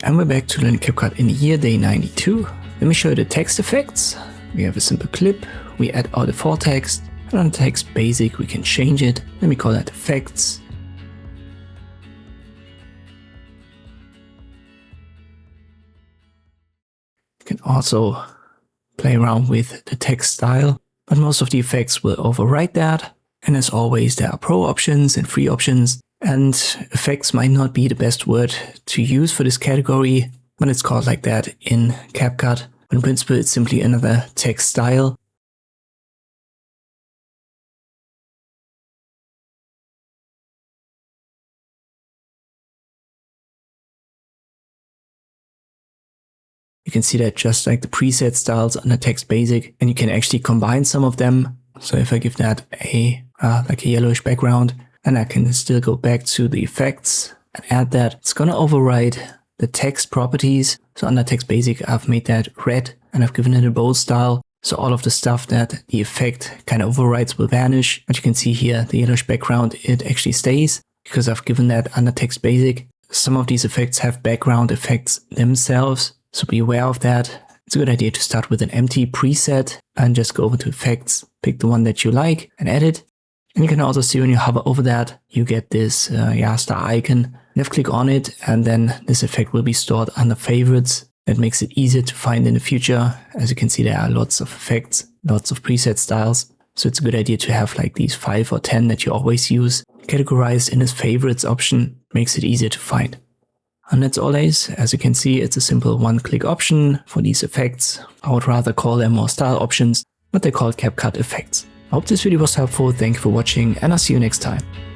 And we're back to learning CapCut in the year day 92. Let me show you the text effects. We have a simple clip, we add our default text, and on text basic we can change it. Let me call that effects. You can also play around with the text style, but most of the effects will override that. And as always, there are pro options and free options. And effects might not be the best word to use for this category when it's called like that in CapCut. In principle, it's simply another text style. You can see that just like the preset styles under text basic, and you can actually combine some of them. So if I give that like a yellowish background, and I can still go back to the effects and add that. It's gonna override the text properties. So under text basic, I've made that red and I've given it a bold style. So all of the stuff that the effect kind of overrides will vanish. But you can see here, the yellowish background, it actually stays because I've given that under text basic. Some of these effects have background effects themselves, so be aware of that. It's a good idea to start with an empty preset and just go over to effects, pick the one that you like and edit. And you can also see when you hover over that, you get this star icon. Left click on it, and then this effect will be stored under favorites. That makes it easier to find in the future. As you can see, there are lots of effects, lots of preset styles. So it's a good idea to have like these 5 or 10 that you always use categorized in this favorites option. Makes it easier to find. And that's all there is. As you can see, it's a simple one-click option for these effects. I would rather call them more style options, but they're called CapCut effects. I hope this video was helpful, thank you for watching, and I'll see you next time.